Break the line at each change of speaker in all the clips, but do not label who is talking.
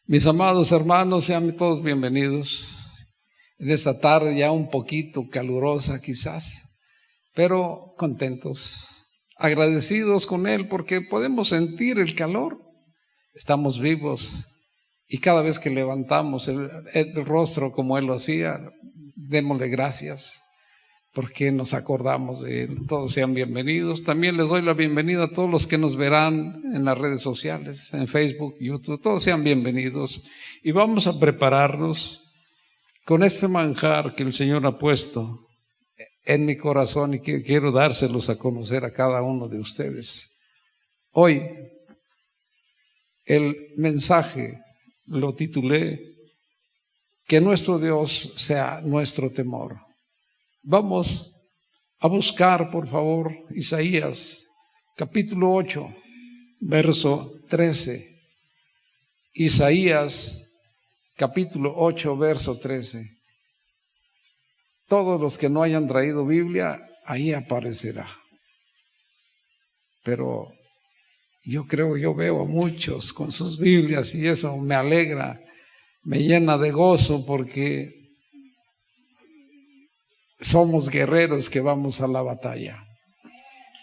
Mis amados hermanos, sean todos bienvenidos en esta tarde ya un poquito calurosa quizás, pero contentos, agradecidos con Él porque podemos sentir el calor. Estamos vivos y cada vez que levantamos el rostro como Él lo hacía, démosle gracias porque nos acordamos de Él. Todos sean bienvenidos. También les doy la bienvenida a todos los que nos verán en las redes sociales, en Facebook, YouTube. Todos sean bienvenidos y vamos a prepararnos con este manjar que el Señor ha puesto en mi corazón y que quiero dárselos a conocer a cada uno de ustedes. Hoy el mensaje lo titulé Que nuestro Dios sea nuestro temor. Vamos a buscar, por favor, Isaías, capítulo 8, verso 13. Isaías, capítulo 8, verso 13. Todos los que no hayan traído Biblia, ahí aparecerá. Pero yo veo a muchos con sus Biblias y eso me alegra, me llena de gozo porque somos guerreros que vamos a la batalla.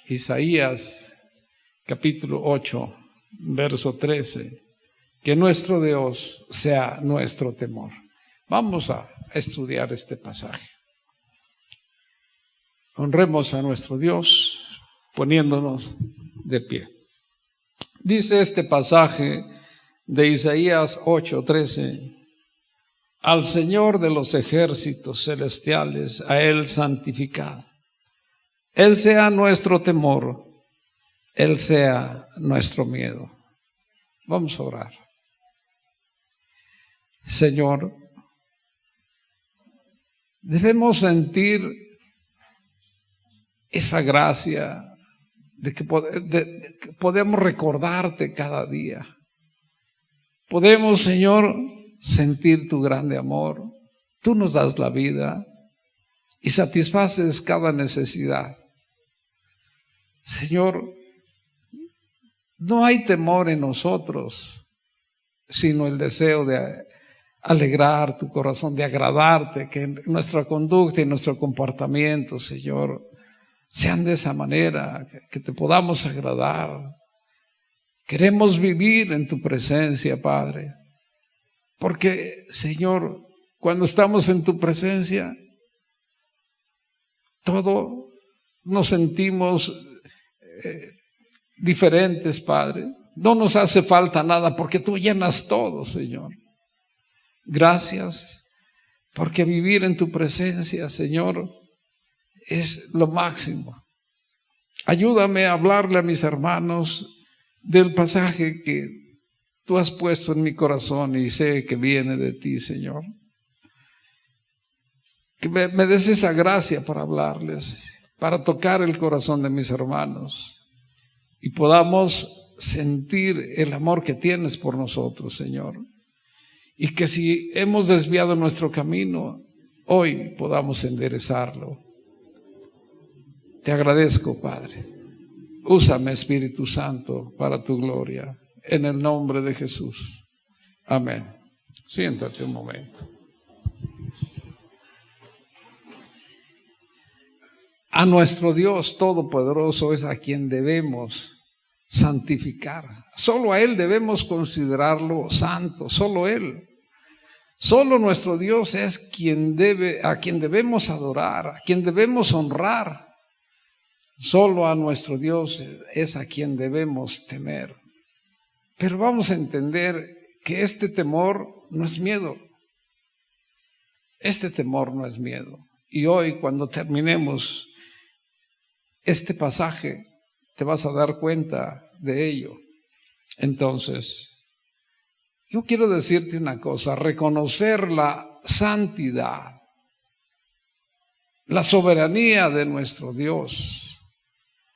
Isaías capítulo 8, verso 13. Que nuestro Dios sea nuestro temor. Vamos a estudiar este pasaje. Honremos a nuestro Dios poniéndonos de pie. Dice este pasaje de Isaías 8:13. Al Señor de los ejércitos celestiales, a Él santificad. Él sea nuestro temor, Él sea nuestro miedo. Vamos a orar. Señor, debemos sentir esa gracia de que podemos recordarte cada día. Podemos, Señor, sentir tu grande amor. Tú nos das la vida y satisfaces cada necesidad. Señor, no hay temor en nosotros, sino el deseo de alegrar tu corazón, de agradarte, que nuestra conducta y nuestro comportamiento, Señor, sean de esa manera, que te podamos agradar. Queremos vivir en tu presencia, Padre. Porque, Señor, cuando estamos en tu presencia, todo nos sentimos diferentes, Padre. No nos hace falta nada porque tú llenas todo, Señor. Gracias, porque vivir en tu presencia, Señor, es lo máximo. Ayúdame a hablarle a mis hermanos del pasaje que tú has puesto en mi corazón y sé que viene de ti, Señor. Que me des esa gracia para hablarles, para tocar el corazón de mis hermanos y podamos sentir el amor que tienes por nosotros, Señor. Y que si hemos desviado nuestro camino, hoy podamos enderezarlo. Te agradezco, Padre. Úsame, Espíritu Santo, para tu gloria. En el nombre de Jesús. Amén. Siéntate un momento. A nuestro Dios Todopoderoso es a quien debemos santificar. Solo a Él debemos considerarlo santo. Solo Él. Solo nuestro Dios es a quien debemos adorar, a quien debemos honrar. Solo a nuestro Dios es a quien debemos temer. Pero vamos a entender que este temor no es miedo. Este temor no es miedo. Y hoy, cuando terminemos este pasaje, te vas a dar cuenta de ello. Entonces, yo quiero decirte una cosa: reconocer la santidad, la soberanía de nuestro Dios,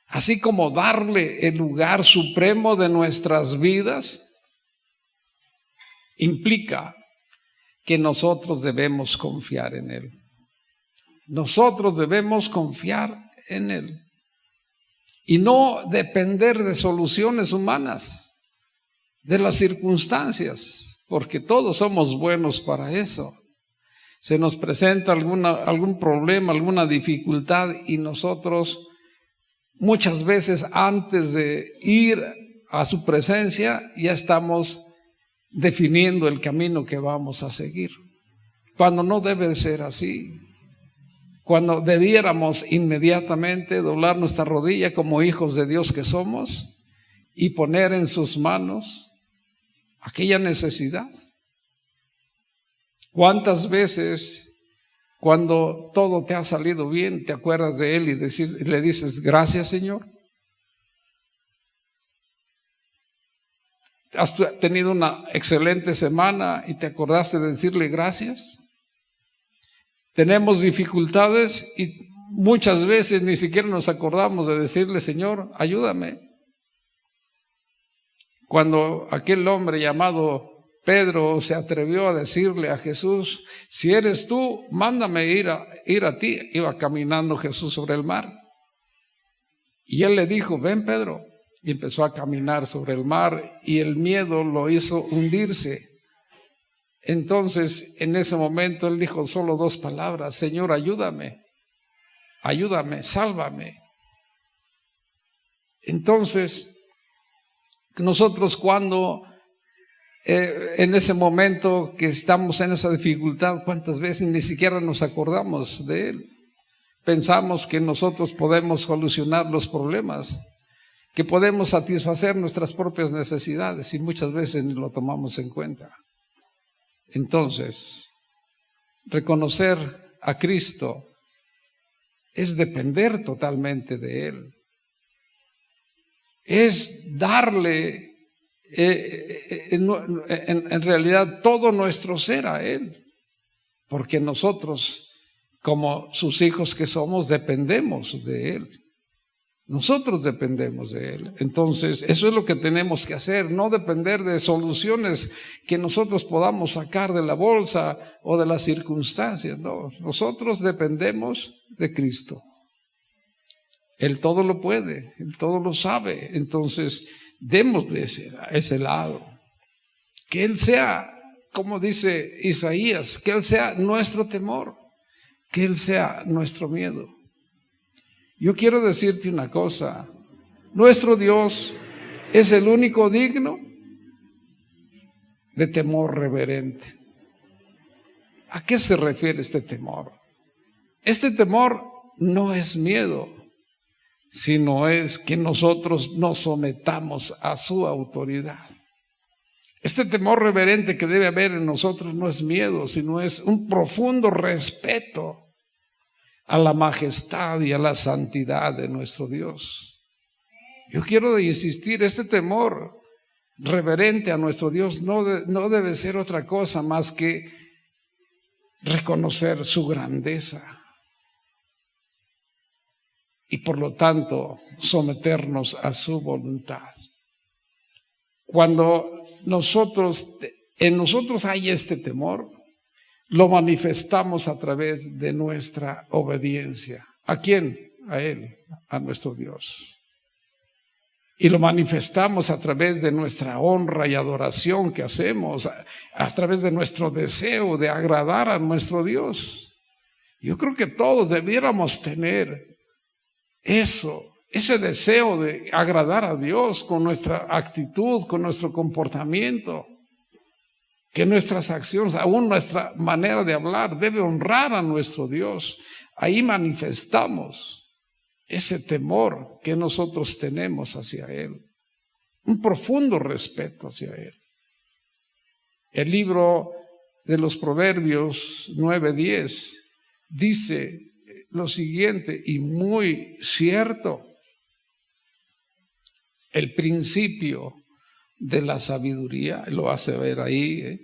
así como darle el lugar supremo de nuestras vidas, implica que nosotros debemos confiar en Él. Nosotros debemos confiar en Él y no depender de soluciones humanas, de las circunstancias. porque todos somos buenos para eso. Se nos presenta algún problema, alguna dificultad y nosotros muchas veces antes de ir a su presencia ya estamos definiendo el camino que vamos a seguir. Cuando no debe ser así. Cuando debiéramos inmediatamente doblar nuestra rodilla como hijos de Dios que somos y poner en sus manos aquella necesidad. ¿Cuántas veces cuando todo te ha salido bien te acuerdas de Él y le dices gracias, Señor? ¿Has tenido una excelente semana y te acordaste de decirle gracias? Tenemos dificultades y muchas veces ni siquiera nos acordamos de decirle, Señor, ayúdame. Cuando aquel hombre llamado Pedro se atrevió a decirle a Jesús, si eres tú, mándame ir a ti. Iba caminando Jesús sobre el mar. Y él le dijo, ven Pedro. Y empezó a caminar sobre el mar y el miedo lo hizo hundirse. Entonces, en ese momento él dijo solo 2 palabras, Señor, ayúdame, sálvame. Entonces, nosotros cuando en ese momento que estamos en esa dificultad, ¿cuántas veces ni siquiera nos acordamos de Él? Pensamos que nosotros podemos solucionar los problemas, que podemos satisfacer nuestras propias necesidades y muchas veces ni lo tomamos en cuenta. Entonces, reconocer a Cristo es depender totalmente de Él. Es darle en realidad todo nuestro ser a Él. Porque nosotros, como sus hijos que somos, dependemos de Él. Nosotros dependemos de Él. Entonces, eso es lo que tenemos que hacer, no depender de soluciones que nosotros podamos sacar de la bolsa o de las circunstancias. No, nosotros dependemos de Cristo. Él todo lo puede, Él todo lo sabe. Entonces, démosle ese lado. Que Él sea, como dice Isaías, que Él sea nuestro temor, que Él sea nuestro miedo. Yo quiero decirte una cosa, nuestro Dios es el único digno de temor reverente. ¿A qué se refiere este temor? Este temor no es miedo, sino es que nosotros nos sometamos a su autoridad. Este temor reverente que debe haber en nosotros no es miedo, sino es un profundo respeto a la majestad y a la santidad de nuestro Dios. Yo quiero insistir, este temor reverente a nuestro Dios no debe ser otra cosa más que reconocer su grandeza y por lo tanto someternos a su voluntad. Cuando en nosotros hay este temor, lo manifestamos a través de nuestra obediencia. ¿A quién? A Él, a nuestro Dios. Y lo manifestamos a través de nuestra honra y adoración que hacemos, a través de nuestro deseo de agradar a nuestro Dios. Yo creo que todos debiéramos tener ese deseo de agradar a Dios con nuestra actitud, con nuestro comportamiento. Que nuestras acciones, aún nuestra manera de hablar, debe honrar a nuestro Dios. Ahí manifestamos ese temor que nosotros tenemos hacia Él. Un profundo respeto hacia Él. El libro de los Proverbios 9:10 dice lo siguiente, y muy cierto: el principio de la sabiduría, lo hace ver ahí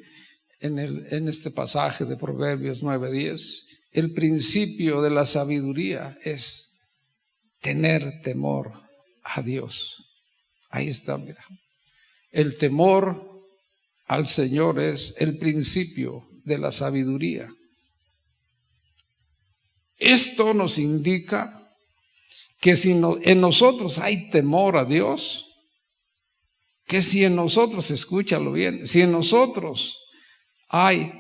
en este pasaje de Proverbios 9:10, el principio de la sabiduría es tener temor a Dios. Ahí está, mira. El temor al Señor es el principio de la sabiduría. Esto nos indica que si en nosotros hay temor a Dios, que si en nosotros, escúchalo bien, si en nosotros hay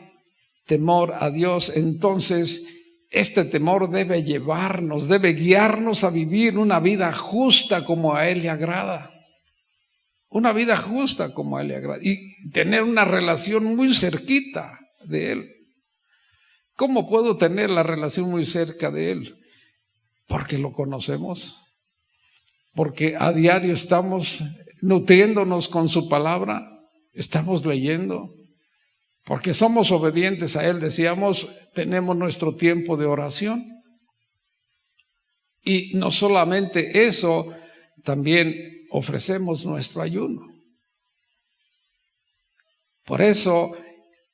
temor a Dios, entonces este temor debe llevarnos, debe guiarnos a vivir una vida justa como a Él le agrada. Una vida justa como a Él le agrada. Y tener una relación muy cerquita de Él. ¿Cómo puedo tener la relación muy cerca de Él? Porque lo conocemos. Porque a diario estamos nutriéndonos con su palabra. Estamos leyendo. Porque somos obedientes a Él. Decíamos, tenemos nuestro tiempo de oración. Y no solamente eso, también ofrecemos nuestro ayuno. Por eso,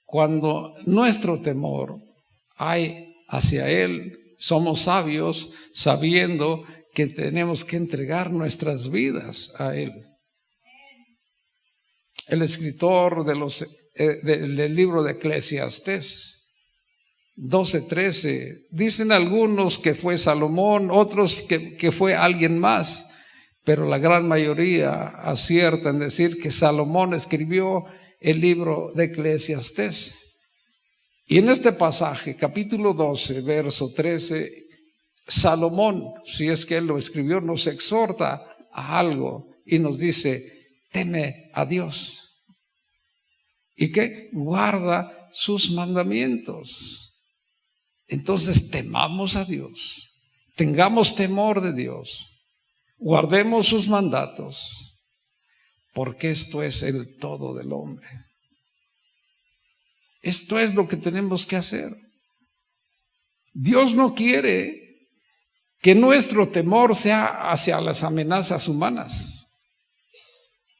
cuando nuestro temor hay hacia Él, somos sabios sabiendo que tenemos que entregar nuestras vidas a Él. El escritor del libro de Eclesiastés 12:13, dicen algunos que fue Salomón, otros que fue alguien más, pero la gran mayoría acierta en decir que Salomón escribió el libro de Eclesiastés. Y en este pasaje, capítulo 12, verso 13, Salomón, si es que él lo escribió, nos exhorta a algo y nos dice, teme a Dios. ¿Y qué? Guarda sus mandamientos. Entonces temamos a Dios, tengamos temor de Dios, guardemos sus mandatos, porque esto es el todo del hombre. Esto es lo que tenemos que hacer. Dios no quiere que nuestro temor sea hacia las amenazas humanas.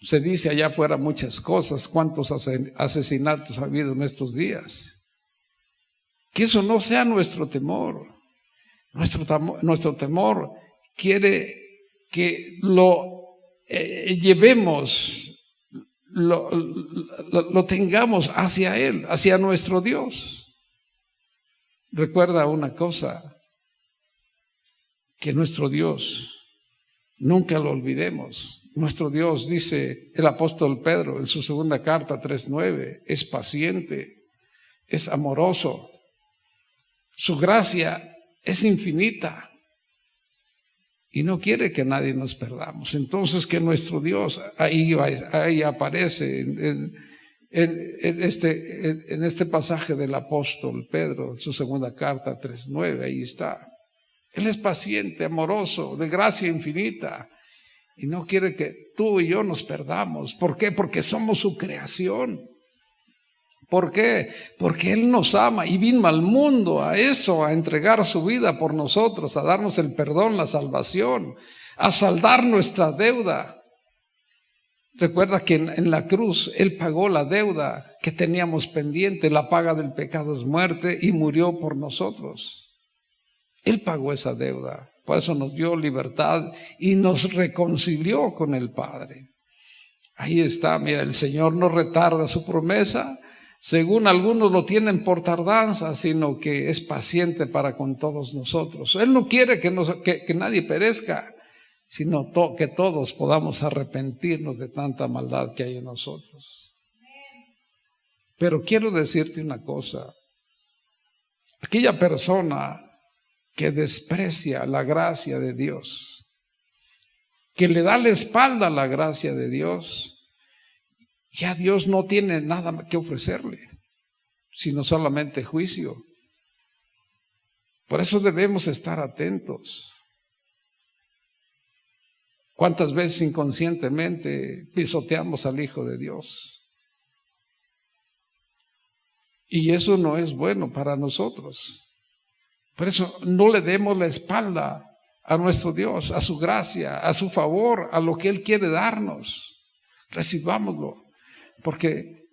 Se dice allá afuera muchas cosas, cuántos asesinatos ha habido en estos días. Que eso no sea nuestro temor. Nuestro temor quiere que lo llevemos, lo tengamos hacia Él, hacia nuestro Dios. Recuerda una cosa, que nuestro Dios, nunca lo olvidemos. Nuestro Dios, dice el apóstol Pedro en su segunda carta 3:9, es paciente, es amoroso, su gracia es infinita y no quiere que nadie nos perdamos. Entonces que nuestro Dios, ahí aparece en este pasaje del apóstol Pedro, su segunda carta 3:9, ahí está. Él es paciente, amoroso, de gracia infinita y no quiere que tú y yo nos perdamos. ¿Por qué? Porque somos su creación. ¿Por qué? Porque Él nos ama y vino al mundo a eso, a entregar su vida por nosotros, a darnos el perdón, la salvación, a saldar nuestra deuda. Recuerda que en la cruz Él pagó la deuda que teníamos pendiente. La paga del pecado es muerte y murió por nosotros. Él pagó esa deuda, por eso nos dio libertad y nos reconcilió con el Padre. Ahí está, mira, el Señor no retarda su promesa, según algunos lo tienen por tardanza, sino que es paciente para con todos nosotros. Él no quiere que nadie perezca, sino que todos podamos arrepentirnos de tanta maldad que hay en nosotros. Pero quiero decirte una cosa, aquella persona que desprecia la gracia de Dios, que le da la espalda a la gracia de Dios, ya Dios no tiene nada que ofrecerle, sino solamente juicio. Por eso debemos estar atentos. ¿Cuántas veces inconscientemente pisoteamos al Hijo de Dios? Y eso no es bueno para nosotros. Por eso no le demos la espalda a nuestro Dios, a su gracia, a su favor, a lo que Él quiere darnos. Recibámoslo, porque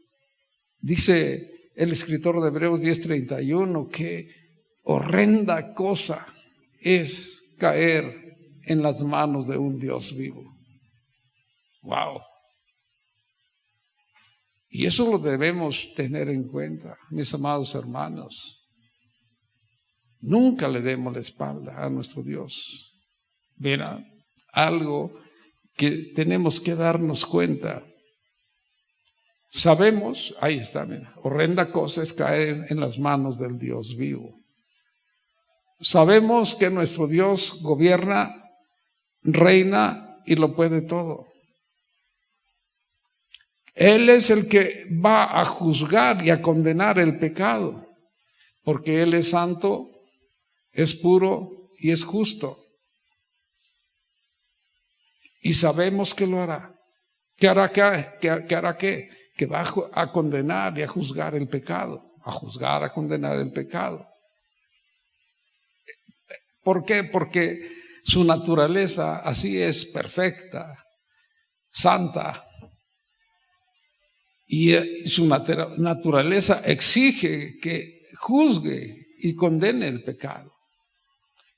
dice el escritor de Hebreos 10:31 que horrenda cosa es caer en las manos de un Dios vivo. Wow. Y eso lo debemos tener en cuenta, mis amados hermanos. Nunca le demos la espalda a nuestro Dios. Mira, algo que tenemos que darnos cuenta Sabemos, ahí está, mira, horrenda cosa es caer en las manos del Dios vivo. Sabemos que nuestro Dios gobierna, reina y lo puede todo. Él es el que va a juzgar y a condenar el pecado, porque Él es santo, es puro y es justo. Y sabemos que lo hará. ¿Qué hará qué? Que va a condenar y a juzgar el pecado, a juzgar, a condenar el pecado. ¿Por qué? Porque su naturaleza así es perfecta, santa. Y su naturaleza exige que juzgue y condene el pecado.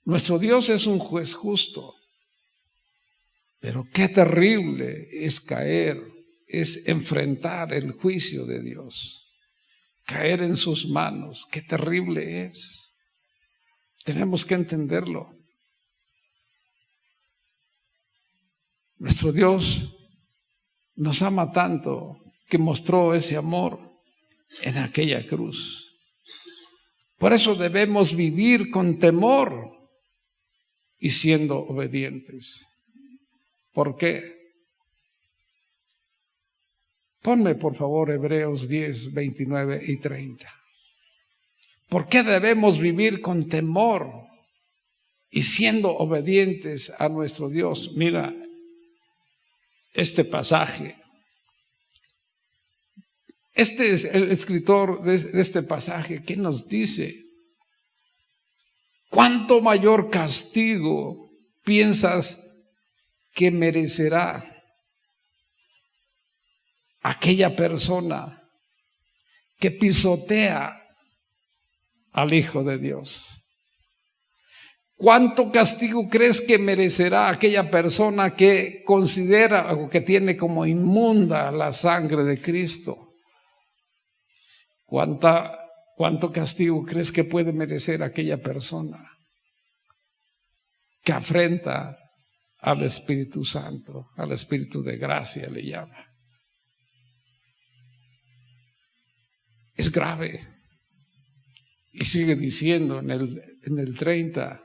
Nuestro Dios es un juez justo. Pero qué terrible es caer, es enfrentar el juicio de Dios. Caer en sus manos, qué terrible es. Tenemos que entenderlo. Nuestro Dios nos ama tanto que mostró ese amor en aquella cruz. Por eso debemos vivir con temor y siendo obedientes. ¿Por qué? Ponme por favor Hebreos 10, 29 y 30. ¿Por qué debemos vivir con temor y siendo obedientes a nuestro Dios? Mira este pasaje. Este es el escritor de este pasaje que nos dice: ¿cuánto mayor castigo piensas que merecerá aquella persona que pisotea al Hijo de Dios? ¿Cuánto castigo crees que merecerá aquella persona que considera o que tiene como inmunda la sangre de Cristo? ¿Cuánto castigo crees que puede merecer aquella persona que afrenta al Espíritu Santo, al Espíritu de gracia le llama? Es grave. Y sigue diciendo en el 30,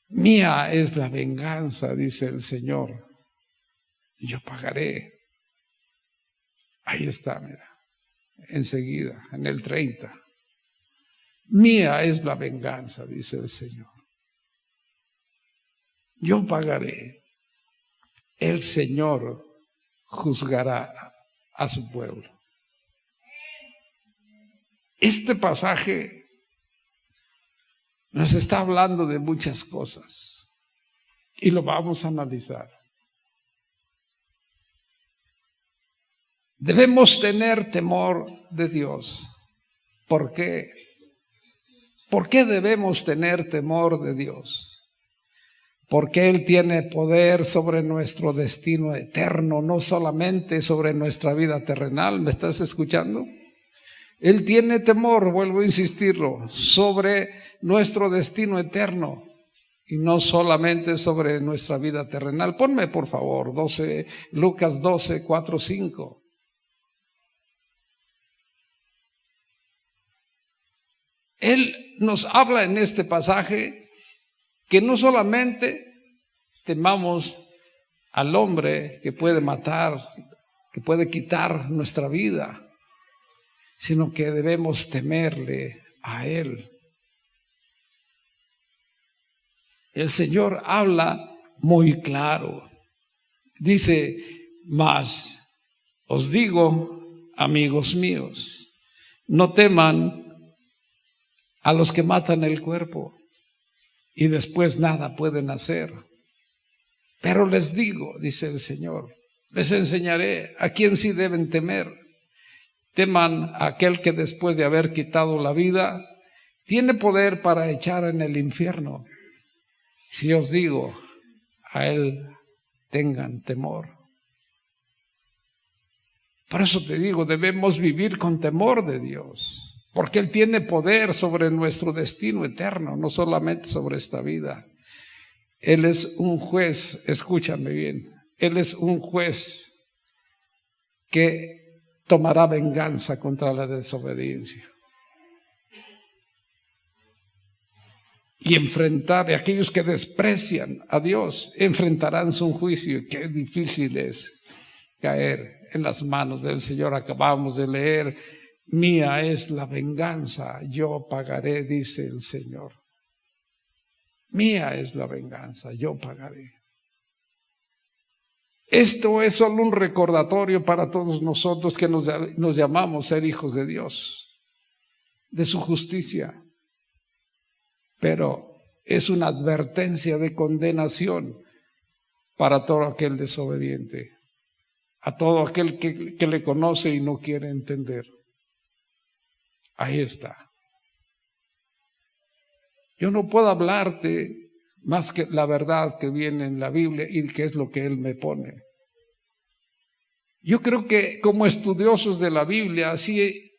mía es la venganza, dice el Señor, y yo pagaré. Ahí está, mira, enseguida, en el 30. Mía es la venganza, dice el Señor. Yo pagaré. El Señor juzgará a su pueblo. Este pasaje nos está hablando de muchas cosas y lo vamos a analizar. Debemos tener temor de Dios. ¿Por qué? ¿Por qué debemos tener temor de Dios? Porque Él tiene poder sobre nuestro destino eterno, no solamente sobre nuestra vida terrenal. ¿Me estás escuchando? Él tiene temor, vuelvo a insistirlo, sobre nuestro destino eterno y no solamente sobre nuestra vida terrenal. Ponme por favor Lucas 12, 4, 5. Él nos habla en este pasaje que no solamente temamos al hombre que puede matar, que puede quitar nuestra vida, sino que debemos temerle a Él. El Señor habla muy claro. Dice: mas os digo, amigos míos, no teman a los que matan el cuerpo y después nada pueden hacer. Pero les digo, dice el Señor, les enseñaré a quién sí deben temer. Teman a aquel que después de haber quitado la vida tiene poder para echar en el infierno. Si os digo, a Él tengan temor. Por eso te digo, debemos vivir con temor de Dios, porque Él tiene poder sobre nuestro destino eterno, no solamente sobre esta vida. Él es un juez, escúchame bien, Él es un juez que tomará venganza contra la desobediencia. Y enfrentar a aquellos que desprecian a Dios, enfrentarán su juicio. Qué difícil es caer en las manos del Señor. Acabamos de leer: mía es la venganza, yo pagaré, dice el Señor. Mía es la venganza, yo pagaré. Esto es solo un recordatorio para todos nosotros que nos llamamos ser hijos de Dios, de su justicia. Pero es una advertencia de condenación para todo aquel desobediente, a todo aquel que le conoce y no quiere entender. Ahí está. Yo no puedo hablarte más que la verdad que viene en la Biblia y que es lo que Él me pone. Yo creo que como estudiosos de la Biblia, sí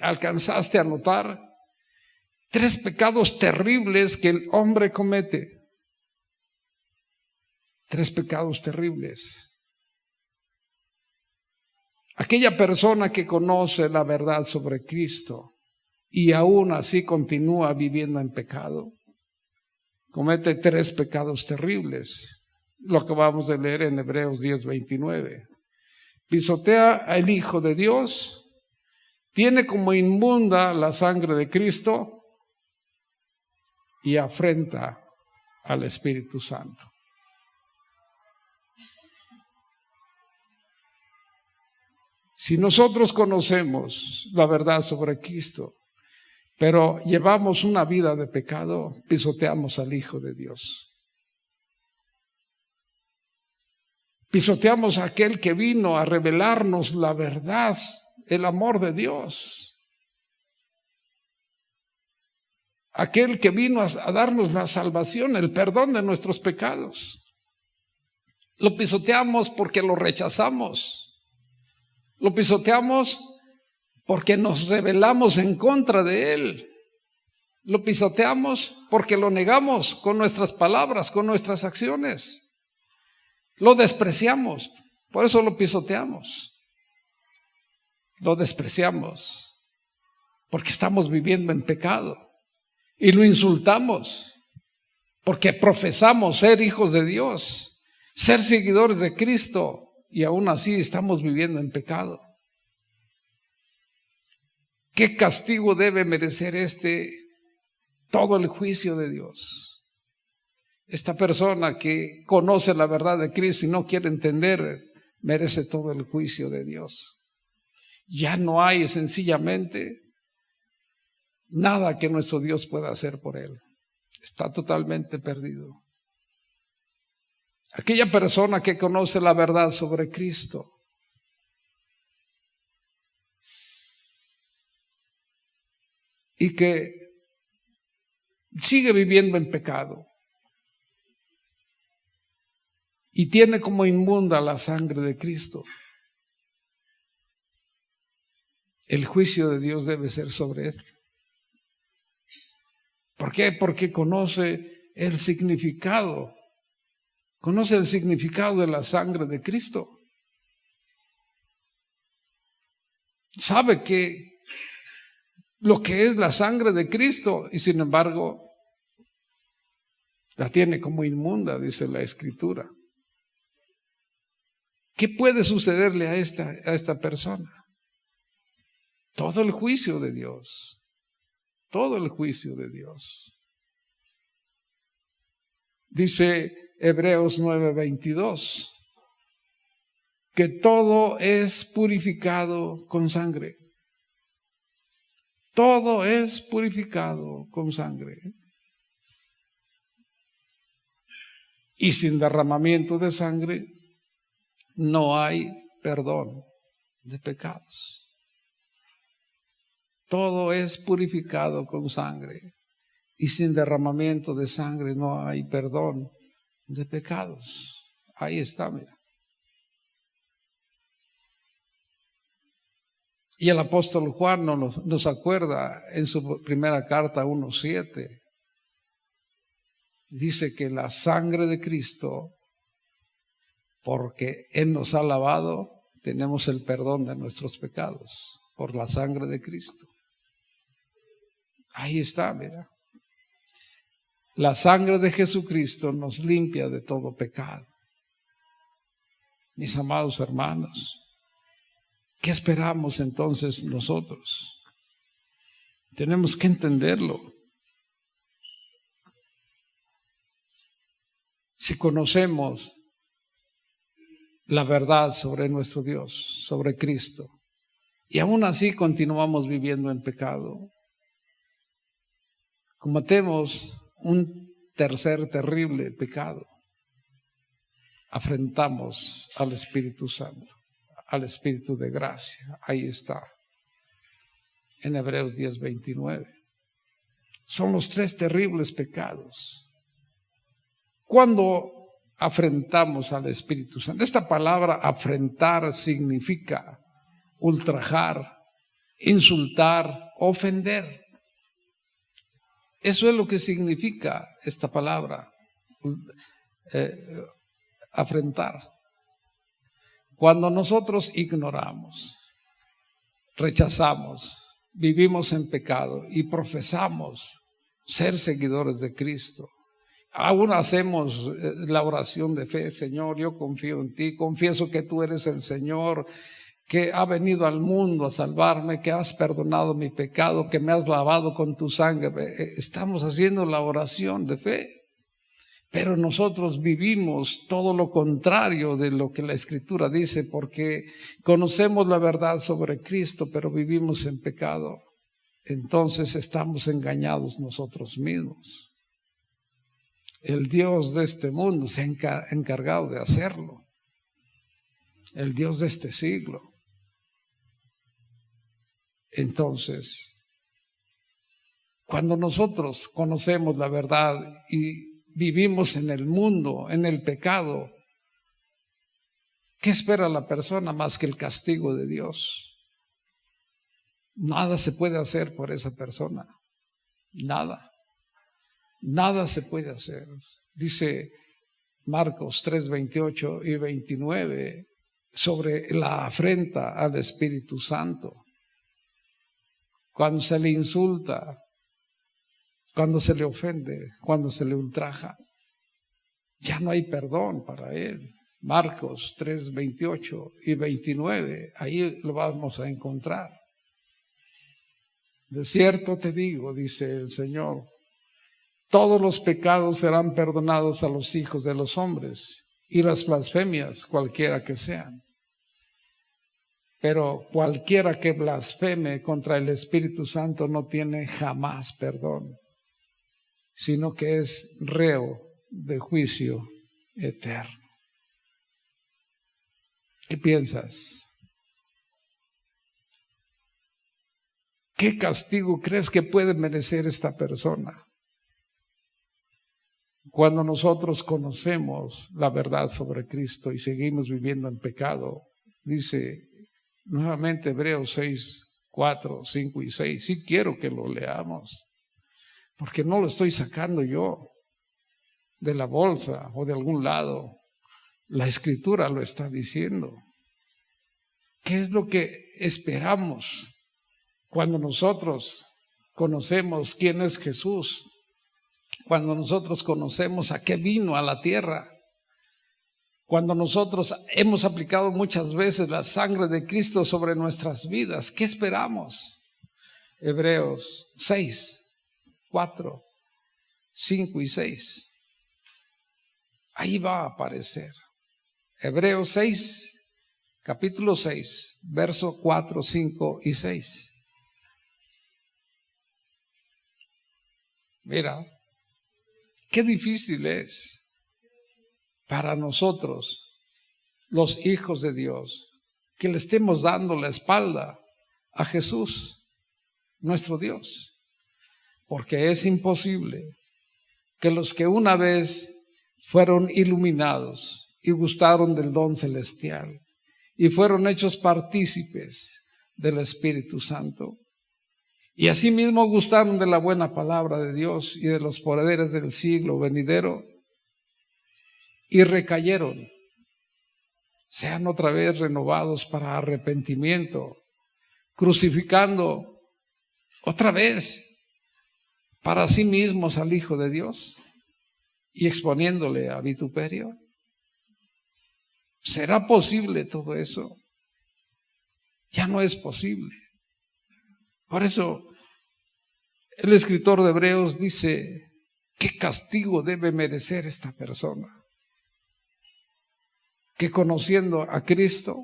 alcanzaste a notar 3 pecados terribles que el hombre comete. 3 pecados terribles. Aquella persona que conoce la verdad sobre Cristo y aún así continúa viviendo en pecado, comete 3 pecados terribles. Lo acabamos de leer en Hebreos 10:29. Pisotea al Hijo de Dios, tiene como inmunda la sangre de Cristo y afrenta al Espíritu Santo. Si nosotros conocemos la verdad sobre Cristo, pero llevamos una vida de pecado, pisoteamos al Hijo de Dios. Pisoteamos a aquel que vino a revelarnos la verdad, el amor de Dios. Aquel que vino a darnos la salvación, el perdón de nuestros pecados. Lo pisoteamos porque lo rechazamos. Lo pisoteamos porque nos rebelamos en contra de Él. Lo pisoteamos porque lo negamos con nuestras palabras, con nuestras acciones. Lo despreciamos, por eso lo pisoteamos. Lo despreciamos porque estamos viviendo en pecado. Y lo insultamos porque profesamos ser hijos de Dios, ser seguidores de Cristo, y aún así estamos viviendo en pecado. ¿Qué castigo debe merecer todo el juicio de Dios? Esta persona que conoce la verdad de Cristo y no quiere entender, merece todo el juicio de Dios. Ya no hay sencillamente nada que nuestro Dios pueda hacer por él. Está totalmente perdido. Aquella persona que conoce la verdad sobre Cristo y que sigue viviendo en pecado y tiene como inmunda la sangre de Cristo, el juicio de Dios debe ser sobre él. ¿Por qué? Porque conoce el significado de la sangre de Cristo. Sabe lo que es la sangre de Cristo y sin embargo la tiene como inmunda, dice la Escritura. ¿Qué puede sucederle a esta persona? Todo el juicio de Dios. Todo el juicio de Dios. Dice Hebreos 9:22 que todo es purificado con sangre. Todo es purificado con sangre. Y sin derramamiento de sangre no hay perdón de pecados. Todo es purificado con sangre y sin derramamiento de sangre no hay perdón de pecados. Ahí está, mira. Y el apóstol Juan nos acuerda en su primera carta 1:7. Dice que la sangre de Cristo, porque Él nos ha lavado tenemos el perdón de nuestros pecados por la sangre de Cristo. Ahí está, mira. La sangre de Jesucristo nos limpia de todo pecado. Mis amados hermanos, ¿qué esperamos entonces nosotros? Tenemos que entenderlo. Si conocemos la verdad sobre nuestro Dios, sobre Cristo, y aún así continuamos viviendo en pecado, cometemos un tercer terrible pecado. Afrentamos al Espíritu Santo, al Espíritu de gracia. Ahí está, en Hebreos 10:29. Son los tres terribles pecados. Cuando afrentamos al Espíritu Santo, esta palabra afrentar significa ultrajar, insultar, ofender. Eso es lo que significa esta palabra, afrentar. Cuando nosotros ignoramos, rechazamos, vivimos en pecado y profesamos ser seguidores de Cristo, aún hacemos la oración de fe: Señor, yo confío en ti, confieso que tú eres el Señor, que ha venido al mundo a salvarme, que has perdonado mi pecado, que me has lavado con tu sangre. Estamos haciendo la oración de fe, pero nosotros vivimos todo lo contrario de lo que la Escritura dice, porque conocemos la verdad sobre Cristo, pero vivimos en pecado. Entonces estamos engañados nosotros mismos. El Dios de este mundo se ha encargado de hacerlo. El Dios de este siglo. Entonces, cuando nosotros conocemos la verdad y vivimos en el mundo, en el pecado, ¿qué espera la persona más que el castigo de Dios? Nada se puede hacer por esa persona. Nada. Nada se puede hacer. Dice Marcos 3:28 y 29 sobre la afrenta al Espíritu Santo. Cuando se le insulta, cuando se le ofende, cuando se le ultraja, ya no hay perdón para él. Marcos 3:28 y 29, ahí lo vamos a encontrar. De cierto te digo, dice el Señor, todos los pecados serán perdonados a los hijos de los hombres y las blasfemias, cualquiera que sean. Pero cualquiera que blasfeme contra el Espíritu Santo no tiene jamás perdón, sino que es reo de juicio eterno. ¿Qué piensas? ¿Qué castigo crees que puede merecer esta persona? Cuando nosotros conocemos la verdad sobre Cristo y seguimos viviendo en pecado, dice nuevamente Hebreos 6:4, 5 y 6. Sí quiero que lo leamos, porque no lo estoy sacando yo de la bolsa o de algún lado. La Escritura lo está diciendo. ¿Qué es lo que esperamos cuando nosotros conocemos quién es Jesús? Cuando nosotros conocemos a qué vino a la tierra, cuando nosotros hemos aplicado muchas veces la sangre de Cristo sobre nuestras vidas, ¿qué esperamos? Hebreos 6:4, 5 y 6. Ahí va a aparecer. Hebreos 6, capítulo 6, verso 4, 5 y 6. Mira. Qué difícil es para nosotros, los hijos de Dios, que le estemos dando la espalda a Jesús, nuestro Dios, porque es imposible que los que una vez fueron iluminados y gustaron del don celestial y fueron hechos partícipes del Espíritu Santo, y asimismo gustaron de la buena palabra de Dios y de los poderes del siglo venidero, y recayeron, sean otra vez renovados para arrepentimiento, crucificando otra vez para sí mismos al Hijo de Dios y exponiéndole a vituperio. ¿Será posible todo eso? Ya no es posible. Por eso el escritor de Hebreos dice: ¿qué castigo debe merecer esta persona? Que conociendo a Cristo,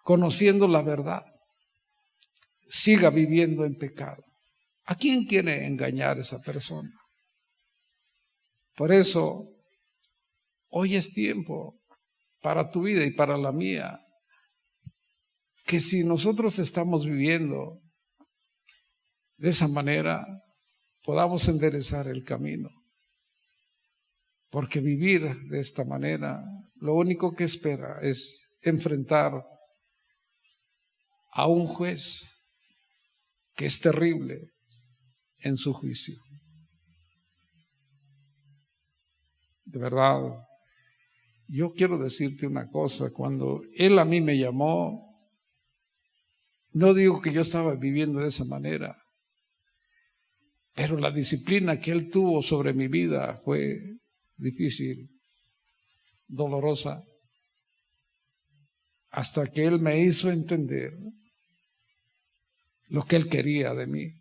conociendo la verdad, siga viviendo en pecado. ¿A quién quiere engañar esa persona? Por eso, hoy es tiempo para tu vida y para la mía, que si nosotros estamos viviendo de esa manera, podamos enderezar el camino. Porque vivir de esta manera, lo único que espera es enfrentar a un juez que es terrible en su juicio. De verdad, yo quiero decirte una cosa: cuando Él a mí me llamó, no digo que yo estaba viviendo de esa manera, pero la disciplina que Él tuvo sobre mi vida fue difícil, dolorosa, hasta que Él me hizo entender lo que Él quería de mí.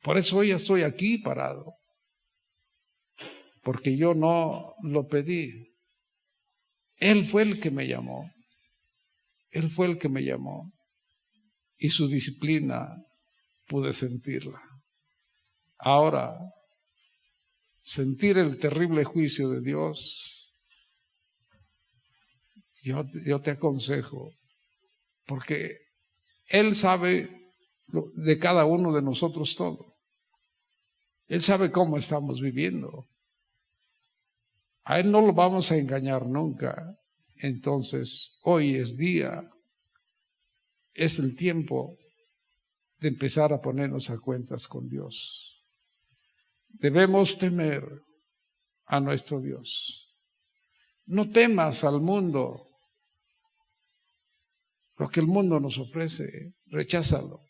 Por eso hoy estoy aquí parado, porque yo no lo pedí. Él fue el que me llamó. Él fue el que me llamó, y su disciplina pude sentirla. Ahora, sentir el terrible juicio de Dios, yo te aconsejo, porque Él sabe de cada uno de nosotros todo. Él sabe cómo estamos viviendo. A Él no lo vamos a engañar nunca. Entonces, hoy es día, es el tiempo de empezar a ponernos a cuentas con Dios. Debemos temer a nuestro Dios. No temas al mundo. Lo que el mundo nos ofrece, recházalo.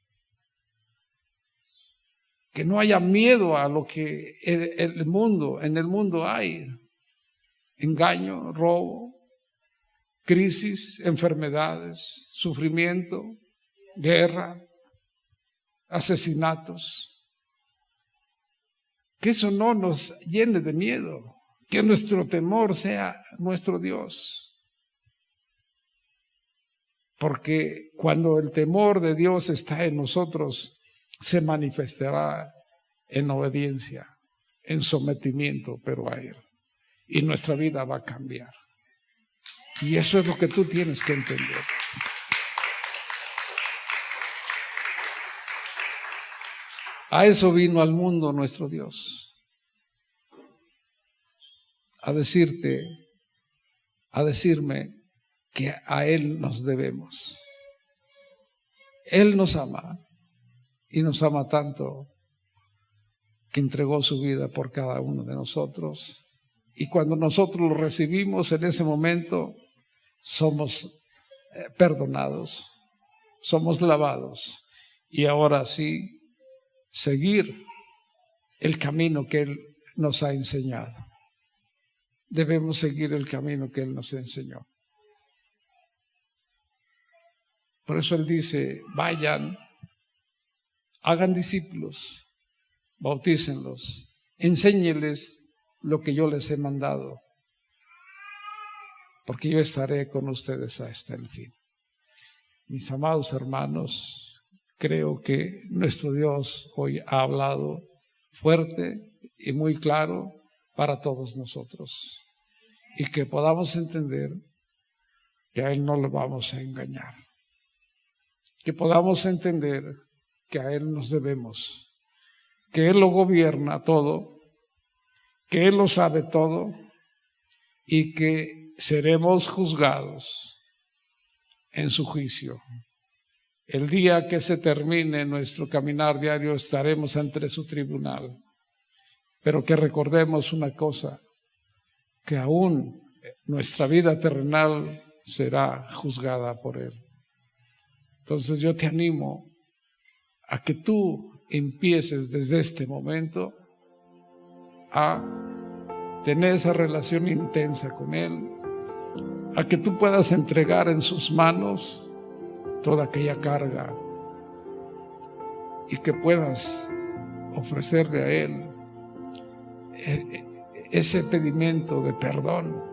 Que no haya miedo a lo que en el mundo hay: engaño, robo, crisis, enfermedades, sufrimiento, guerra, asesinatos. Que eso no nos llene de miedo, que nuestro temor sea nuestro Dios. Porque cuando el temor de Dios está en nosotros, se manifestará en obediencia, en sometimiento, pero a Él. Y nuestra vida va a cambiar. Y eso es lo que tú tienes que entender. A eso vino al mundo nuestro Dios. A decirme que a Él nos debemos. Él nos ama, y nos ama tanto que entregó su vida por cada uno de nosotros. Y cuando nosotros lo recibimos, en ese momento somos perdonados, somos lavados, y ahora sí seguir el camino que Él nos ha enseñado. Debemos seguir el camino que Él nos enseñó. Por eso Él dice: vayan, hagan discípulos, bautícenlos, enséñeles lo que yo les he mandado, porque yo estaré con ustedes hasta el fin. Mis amados hermanos, creo que nuestro Dios hoy ha hablado fuerte y muy claro para todos nosotros, y que podamos entender que a Él no le vamos a engañar, que podamos entender que a Él nos debemos, que Él lo gobierna todo, que Él lo sabe todo, y que seremos juzgados en su juicio. El día que se termine nuestro caminar diario, estaremos ante su tribunal. Pero que recordemos una cosa: que aún nuestra vida terrenal será juzgada por Él. Entonces yo te animo a que tú empieces desde este momento a tener esa relación intensa con Él, a que tú puedas entregar en sus manos toda aquella carga y que puedas ofrecerle a Él ese pedimento de perdón,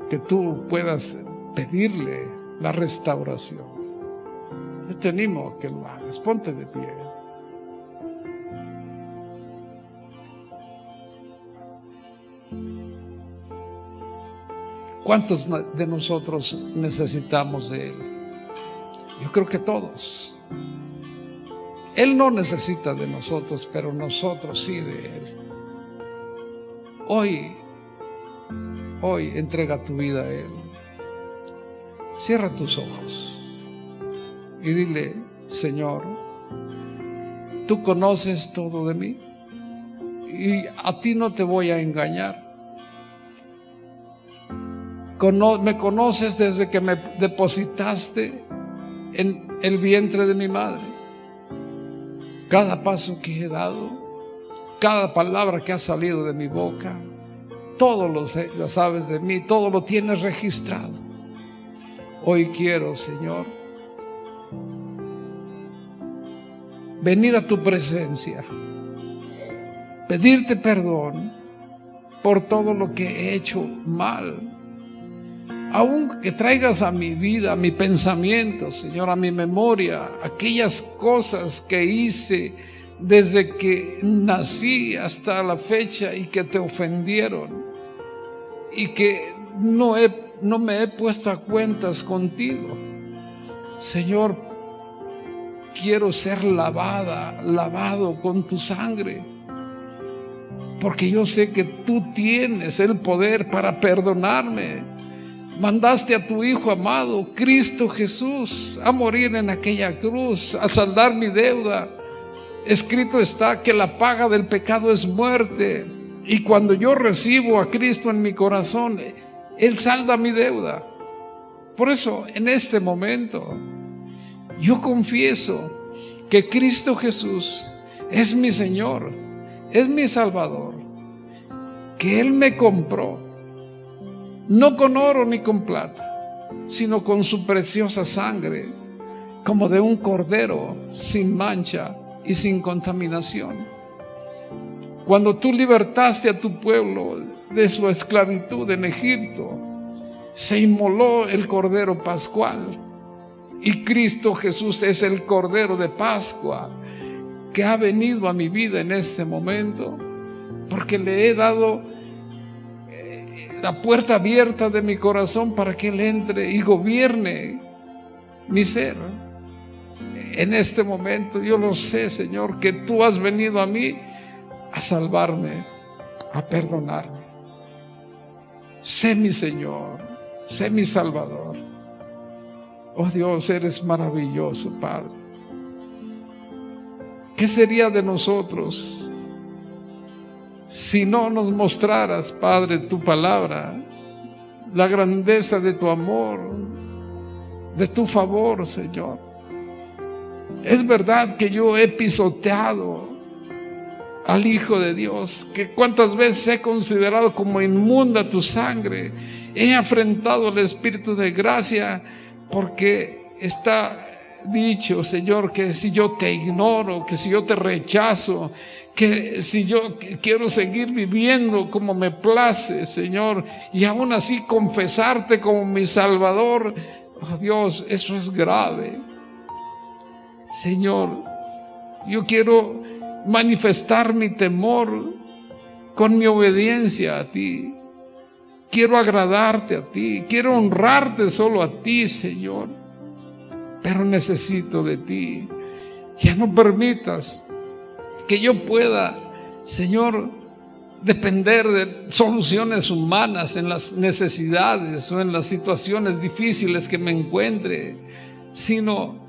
que tú puedas pedirle la restauración. Yo te animo a que lo hagas. Ponte de pie. ¿Cuántos de nosotros necesitamos de Él? Yo creo que todos. Él no necesita de nosotros, pero nosotros sí de Él. Hoy entrega tu vida a Él. Cierra tus ojos y dile: Señor, tú conoces todo de mí y a ti no te voy a engañar. Me conoces desde que me depositaste en el vientre de mi madre. Cada paso que he dado, cada palabra que ha salido de mi boca, todo lo sabes de mí, todo lo tienes registrado. Hoy quiero, Señor, venir a tu presencia, pedirte perdón por todo lo que he hecho mal. Aún que traigas a mi vida, a mi pensamiento, Señor, a mi memoria, aquellas cosas que hice desde que nací hasta la fecha y que te ofendieron y que no me he puesto a cuentas contigo. Señor, quiero ser lavado con tu sangre, porque yo sé que tú tienes el poder para perdonarme. Mandaste a tu Hijo amado, Cristo Jesús, a morir en aquella cruz, a saldar mi deuda. Escrito está que la paga del pecado es muerte, y cuando yo recibo a Cristo en mi corazón, Él salda mi deuda. Por eso, en este momento, yo confieso que Cristo Jesús es mi Señor, es mi Salvador, que Él me compró, no con oro ni con plata, sino con su preciosa sangre, como de un cordero sin mancha y sin contaminación. Cuando tú libertaste a tu pueblo de su esclavitud en Egipto, se inmoló el cordero pascual, y Cristo Jesús es el cordero de Pascua que ha venido a mi vida en este momento, porque le he dado la puerta abierta de mi corazón para que Él entre y gobierne mi ser. En este momento yo lo sé, Señor, que tú has venido a mí a salvarme, a perdonarme. Sé mi Señor, sé mi Salvador. Oh Dios, eres maravilloso, Padre. ¿Qué sería de nosotros si no nos mostraras, Padre, tu palabra, la grandeza de tu amor, de tu favor, Señor? Es verdad que yo he pisoteado al Hijo de Dios, que cuántas veces he considerado como inmunda tu sangre, he afrentado el Espíritu de gracia, porque está dicho, Señor, que si yo te ignoro, que si yo te rechazo, que si yo quiero seguir viviendo como me place, Señor, y aún así confesarte como mi Salvador, oh Dios, eso es grave. Señor, yo quiero manifestar mi temor con mi obediencia a ti. Quiero agradarte a ti, quiero honrarte solo a ti, Señor, pero necesito de ti. Ya no permitas que yo pueda, Señor, depender de soluciones humanas en las necesidades o en las situaciones difíciles que me encuentre, sino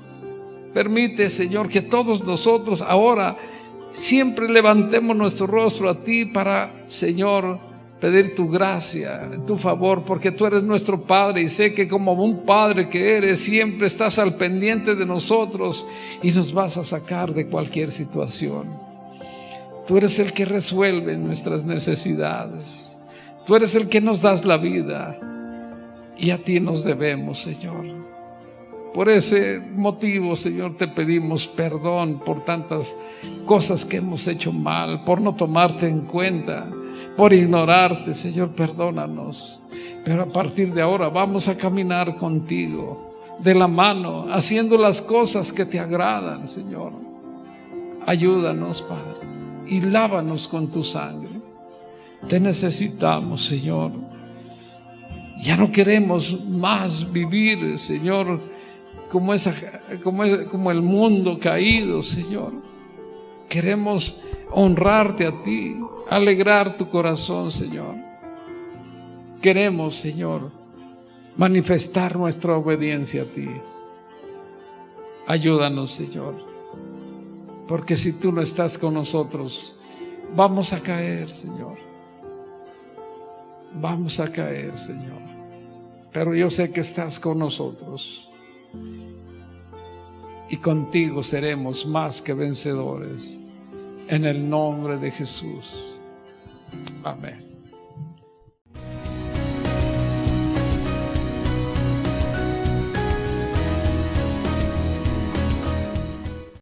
permite, Señor, que todos nosotros ahora siempre levantemos nuestro rostro a ti para, Señor, pedir tu gracia, tu favor, porque tú eres nuestro Padre y sé que como un Padre que eres, siempre estás al pendiente de nosotros y nos vas a sacar de cualquier situación. Tú eres el que resuelve nuestras necesidades. Tú eres el que nos das la vida y a ti nos debemos, Señor. Por ese motivo, Señor, te pedimos perdón por tantas cosas que hemos hecho mal, por no tomarte en cuenta, por ignorarte, Señor, perdónanos. Pero a partir de ahora vamos a caminar contigo, de la mano, haciendo las cosas que te agradan, Señor. Ayúdanos, Padre, y lávanos con tu sangre. Te necesitamos, Señor. Ya no queremos más vivir, Señor, como el mundo caído, Señor. Queremos honrarte a ti, alegrar tu corazón, Señor. Queremos, Señor, manifestar nuestra obediencia a ti. Ayúdanos, Señor, porque si tú no estás con nosotros, vamos a caer, Señor. Vamos a caer, Señor. Pero yo sé que estás con nosotros y contigo seremos más que vencedores. En el nombre de Jesús. Amén.